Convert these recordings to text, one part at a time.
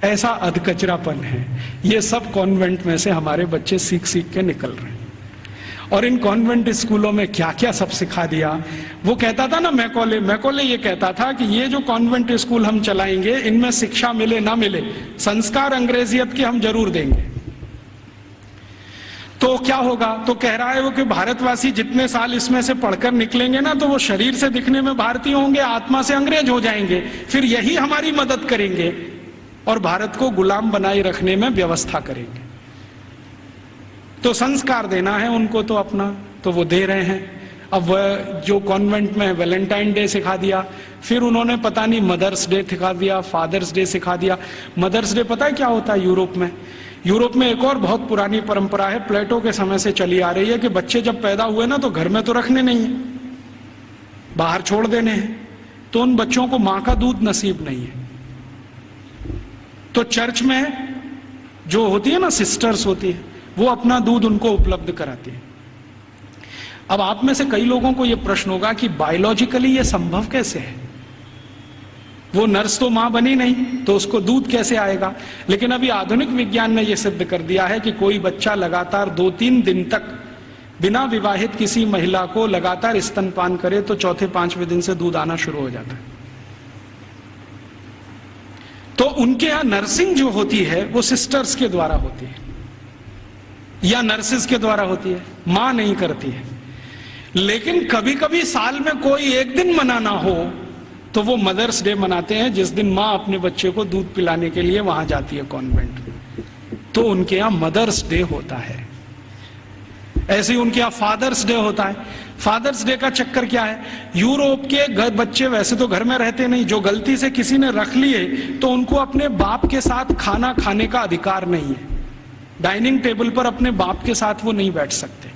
ऐसा अधकचरापन है। ये सब कॉन्वेंट में से हमारे बच्चे सीख सीख के निकल रहे हैं। और इन कॉन्वेंट स्कूलों में क्या क्या सब सिखा दिया। वो कहता था ना, मैकॉले ये कहता था कि ये जो कॉन्वेंट स्कूल हम चलाएंगे, इनमें शिक्षा मिले ना मिले, संस्कार अंग्रेजियत के हम जरूर देंगे। तो क्या होगा? तो कह रहा है वो कि भारतवासी जितने साल इसमें से पढ़कर निकलेंगे ना, तो वो शरीर से दिखने में भारतीय होंगे, आत्मा से अंग्रेज हो जाएंगे। फिर यही हमारी मदद करेंगे और भारत को गुलाम बनाए रखने में व्यवस्था करेंगे। तो संस्कार देना है उनको तो अपना, तो वो दे रहे हैं। अब वह जो कॉन्वेंट में वैलेंटाइन डे सिखा दिया, फिर उन्होंने पता नहीं मदर्स डे सिखा दिया, फादर्स डे सिखा दिया। मदर्स डे पता है क्या होता है यूरोप में? यूरोप में एक और बहुत पुरानी परंपरा है, प्लेटो के समय से चली आ रही है, कि बच्चे जब पैदा हुए ना तो घर में तो रखने नहीं है, बाहर छोड़ देने हैं। तो उन बच्चों को मां का दूध नसीब नहीं है। तो चर्च में जो होती है ना, सिस्टर्स होती है, वो अपना दूध उनको उपलब्ध कराती है। अब आप में से कई लोगों को यह प्रश्न होगा कि बायोलॉजिकली ये संभव कैसे है? वो नर्स तो मां बनी नहीं, तो उसको दूध कैसे आएगा? लेकिन अभी आधुनिक विज्ञान ने यह सिद्ध कर दिया है कि कोई बच्चा लगातार 2-3 दिन तक बिना विवाहित किसी महिला को लगातार स्तनपान करे तो चौथे 5वें दिन से दूध आना शुरू हो जाता है। तो उनके यहां नर्सिंग जो होती है वो सिस्टर्स के द्वारा होती है या नर्सिस के द्वारा होती है, मां नहीं करती है। लेकिन कभी कभी साल में कोई एक दिन मनाना हो तो वो मदर्स डे मनाते हैं, जिस दिन मां अपने बच्चे को दूध पिलाने के लिए वहां जाती है कॉन्वेंट। तो उनके यहां मदर्स डे होता है। ऐसे ही उनके यहां फादर्स डे होता है। फादर्स डे का चक्कर क्या है? यूरोप के बच्चे वैसे तो घर में रहते नहीं, जो गलती से किसी ने रख लिए तो उनको अपने बाप के साथ खाना खाने का अधिकार नहीं है। डाइनिंग टेबल पर अपने बाप के साथ वो नहीं बैठ सकते।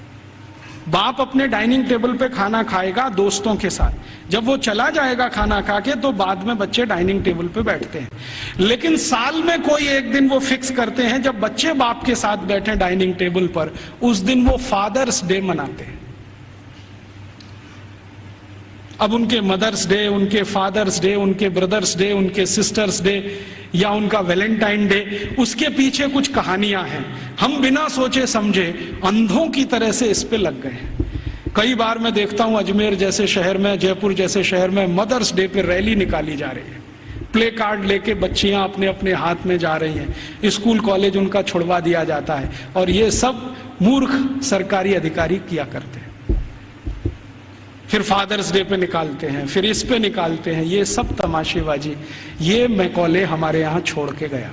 बाप अपने डाइनिंग टेबल पे खाना खाएगा दोस्तों के साथ, जब वो चला जाएगा खाना खा के तो बाद में बच्चे डाइनिंग टेबल पे बैठते हैं। लेकिन साल में कोई एक दिन वो फिक्स करते हैं जब बच्चे बाप के साथ बैठे डाइनिंग टेबल पर, उस दिन वो फादर्स डे मनाते हैं। अब उनके मदर्स डे, उनके फादर्स डे, उनके ब्रदर्स डे, उनके सिस्टर्स डे या उनका वैलेंटाइन डे, उसके पीछे कुछ कहानियां हैं। हम बिना सोचे समझे अंधों की तरह से इस पे लग गए हैं। कई बार मैं देखता हूं अजमेर जैसे शहर में, जयपुर जैसे शहर में मदर्स डे पे रैली निकाली जा रही है, प्ले कार्ड लेके बच्चियां अपने अपने हाथ में जा रही हैं, स्कूल कॉलेज उनका छुड़वा दिया जाता है। और ये सब मूर्ख सरकारी अधिकारी किया करते हैं। फिर फादर्स डे पे निकालते हैं, फिर इस पे निकालते हैं। ये सब तमाशेबाजी, ये मैकॉले हमारे यहाँ छोड़ के गया।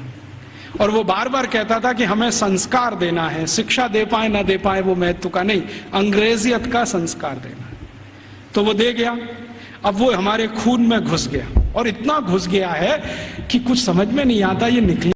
और वो बार बार कहता था कि हमें संस्कार देना है, शिक्षा दे पाए ना दे पाए वो महत्व का नहीं, अंग्रेजियत का संस्कार देना है। तो वो दे गया। अब वो हमारे खून में घुस गया, और इतना घुस गया है कि कुछ समझ में नहीं आता ये निकले